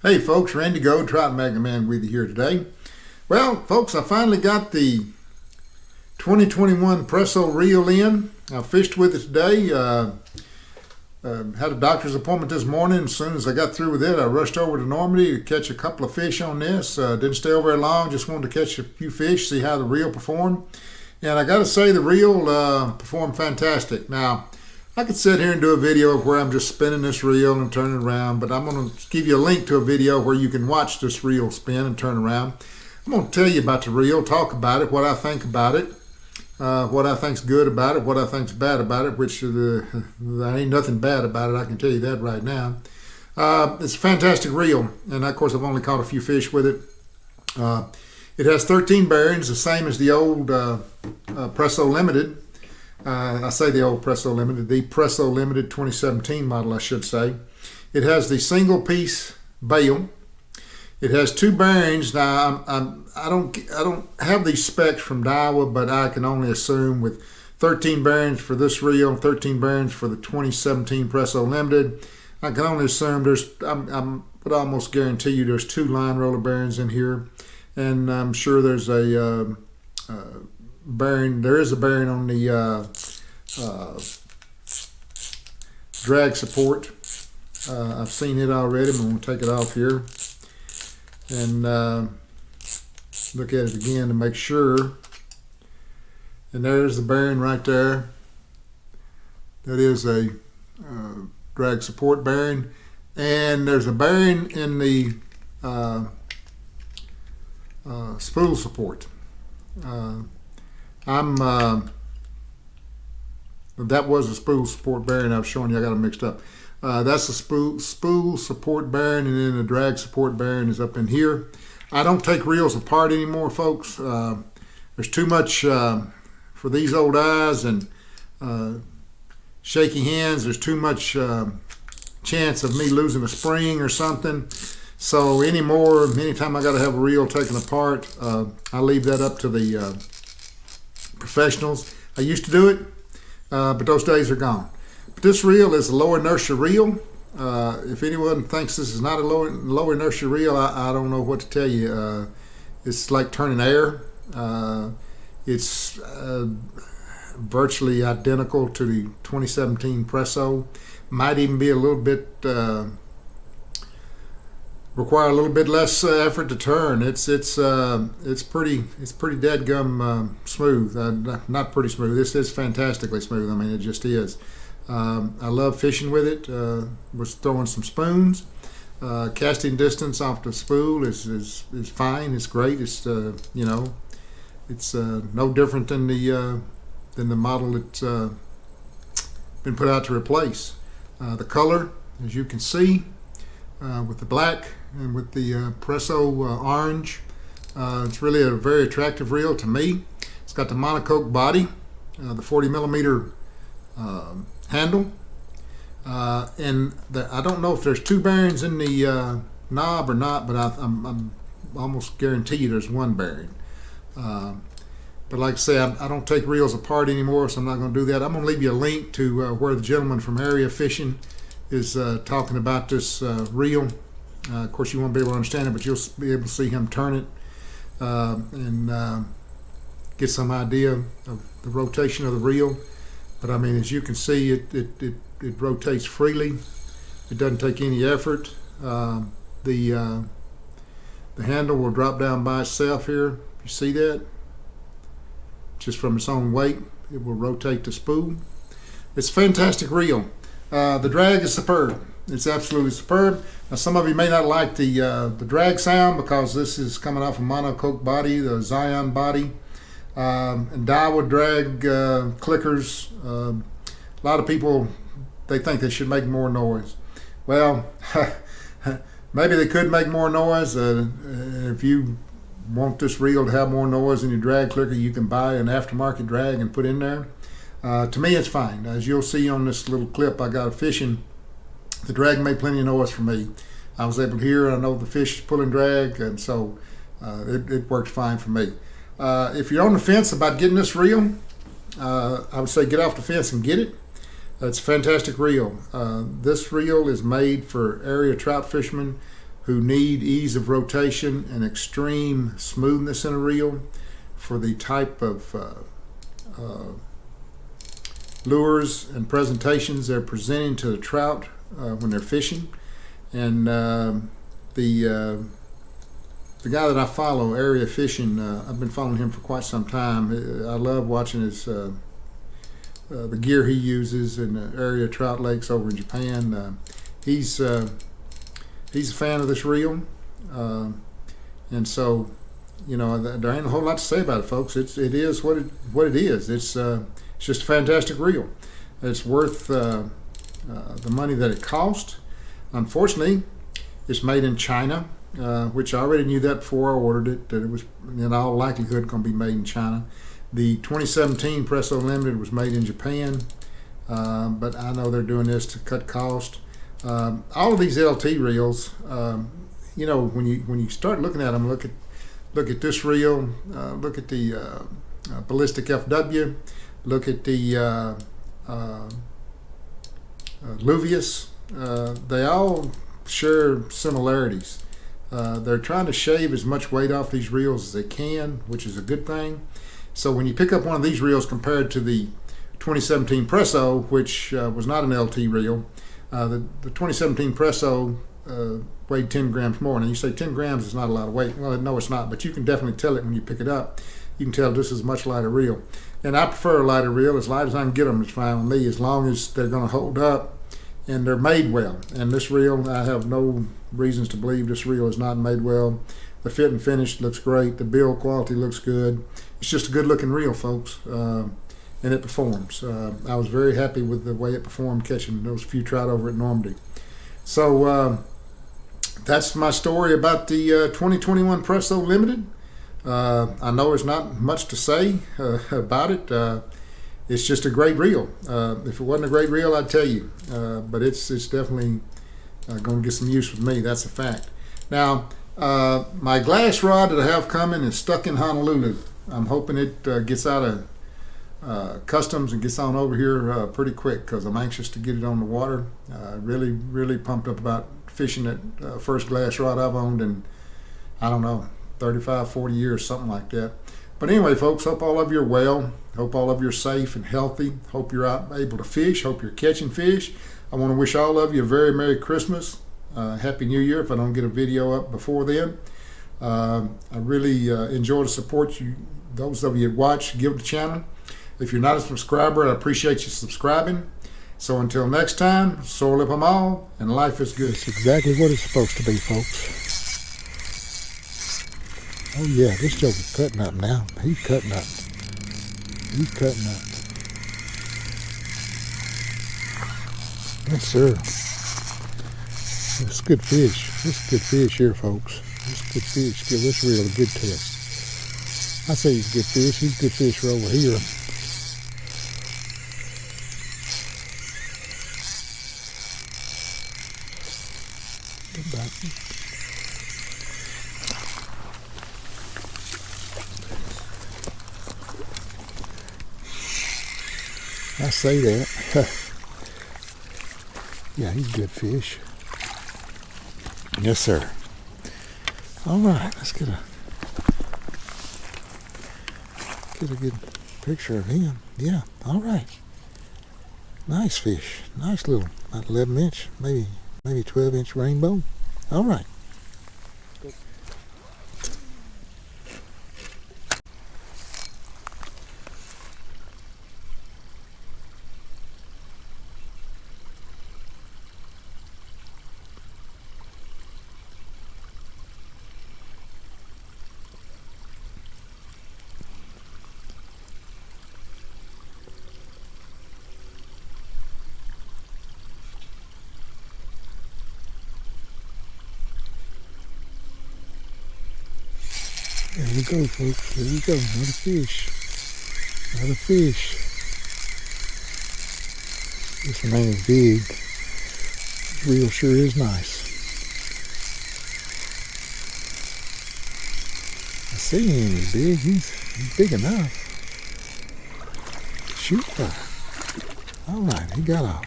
Hey folks, Randy Go, Trout Magna Man with you here today. Well, folks, I finally got the 2021 Presso reel in. I fished with it today. Had a doctor's appointment this morning. As soon as I got through with it, I rushed over to Normandy to catch a couple of fish on this. Didn't stay over very long, just wanted to catch a few fish, see how the reel performed. And I got to say, the reel performed fantastic. Now, I could sit here and do a video of where I'm just spinning this reel and turning around, but I'm going to give you a link to a video where you can watch this reel spin and turn around. I'm going to tell you about the reel, talk about it, what I think about it, what I think's good about it, what I think's bad about it, which there ain't nothing bad about it, I can tell you that right now. It's a fantastic reel, and of course I've only caught a few fish with it. It has 13 bearings, the same as the old Presso Limited. I say the old Presso Limited, the Presso Limited 2017 model, I should say. It has the single piece bail. It has two bearings. Now I don't have these specs from Daiwa, but I can only assume with 13 bearings for this reel, 13 bearings for the 2017 Presso Limited, I can only assume I would almost guarantee you there's two line roller bearings in here, and I'm sure there's a bearing. There is a bearing on the drag support. I've seen it already. I'm going to take it off here and look at it again to make sure. And there's the bearing right there. That is a drag support bearing. And there's a bearing in the spool support. That was a spool support bearing I was showing you. I got them mixed up. That's a spool support bearing, and then the drag support bearing is up in here. I don't take reels apart anymore, folks. There's too much for these old eyes and shaky hands. There's too much chance of me losing a spring or something. So anytime I got to have a reel taken apart, I leave that up to the professionals. I used to do it, but those days are gone. But this reel is a low inertia reel. If anyone thinks this is not a low inertia reel, I don't know what to tell you. It's like turning air. It's virtually identical to the 2017 Presso. Might even be a little bit require a little bit less effort to turn. It's pretty dadgum smooth. Not pretty smooth. This is fantastically smooth. I mean, it just is. I love fishing with it. Was throwing some spoons. Casting distance off the spool is fine. It's great. It's it's no different than the model that's been put out to replace. The color, as you can see, with the black and with the Presso orange, it's really a very attractive reel to me. It's got the monocoque body, the 40 millimeter handle, and I don't know if there's two bearings in the knob or not, but I'm almost guarantee you there's one bearing. But like I say, I don't take reels apart anymore, so I'm not going to do that. I'm going to leave you a link to where the gentleman from Area Fishing is talking about this reel. Of course, you won't be able to understand it, but you'll be able to see him turn it and get some idea of the rotation of the reel. But I mean, as you can see, it rotates freely. It doesn't take any effort. The handle will drop down by itself here. You see that? Just from its own weight, it will rotate the spool. It's a fantastic reel. The drag is superb. It's absolutely superb. Now, some of you may not like the drag sound because this is coming off a monocoque body, the Zion body, and Daiwa drag clickers. A lot of people, they think they should make more noise. Well, maybe they could make more noise. If you want this reel to have more noise than your drag clicker, you can buy an aftermarket drag and put in there. To me, it's fine. As you'll see on this little clip I got fishing, the drag made plenty of noise for me. I was able to hear, I know the fish is pulling drag, and so it worked fine for me. If you're on the fence about getting this reel, I would say get off the fence and get it. It's a fantastic reel. This reel is made for area trout fishermen who need ease of rotation and extreme smoothness in a reel for the type of lures and presentations they're presenting to the trout when they're fishing. And the guy that I follow, Area Fishing, I've been following him for quite some time. I love watching his the gear he uses in the area trout lakes over in Japan. He's a fan of this reel, and so there ain't a whole lot to say about it, folks. It is what it is. It's just a fantastic reel. It's worth the money that it cost. Unfortunately, it's made in China, which I already knew that before I ordered it, that it was in all likelihood going to be made in China. The 2017 Presso Limited was made in Japan, but I know they're doing this to cut cost. All of these LT reels, when you start looking at them, look at this reel, look at the Ballistic FW, look at the Luvius. They all share similarities. They're trying to shave as much weight off these reels as they can, which is a good thing. So when you pick up one of these reels compared to the 2017 Presso, which was not an LT reel, the 2017 Presso weighed 10 grams more. Now you say 10 grams is not a lot of weight. Well, no, it's not, but you can definitely tell it when you pick it up. You can tell this is a much lighter reel. And I prefer a lighter reel. As light as I can get them is fine with me, as long as they're going to hold up and they're made well. And this reel, I have no reasons to believe this reel is not made well. The fit and finish looks great. The build quality looks good. It's just a good looking reel, folks, and it performs. I was very happy with the way it performed catching those few trout over at Normandy. So that's my story about the 2021 Presso Limited. I know there's not much to say about it. It's just a great reel. If it wasn't a great reel, I'd tell you. But it's definitely going to get some use with me. That's a fact. Now, my glass rod that I have coming is stuck in Honolulu. I'm hoping it gets out of customs and gets on over here pretty quick, because I'm anxious to get it on the water. Really, really pumped up about fishing that first glass rod I've owned in, I don't know, 35, 40 years, something like that. But anyway, folks, hope all of you are well. Hope all of you are safe and healthy. Hope you're out able to fish. Hope you're catching fish. I want to wish all of you a very Merry Christmas. Happy New Year if I don't get a video up before then. I really enjoy the support you, those of you that watch, give the channel. If you're not a subscriber, I appreciate you subscribing. So until next time, soar lip 'em all, and life is good. It's exactly what it's supposed to be, folks. Oh yeah, this joker's cutting up now. He's cutting up. He's cutting up. Yes, sir. It's good fish. This is good fish here, folks. This is good fish. Give this reel a good test. I say he's good fish. He's good fish right over here. I say that. Yeah, he's good fish. Yes, sir. All right, let's get a good picture of him. Yeah, all right. Nice fish. Nice little, about 11-inch, maybe 12-inch rainbow. All right. There we go, folks. There we go. Another fish. Another fish. This one ain't as big. This reel sure is nice. I see he ain't as big. He's big enough. Shoot fire. All right, he got off.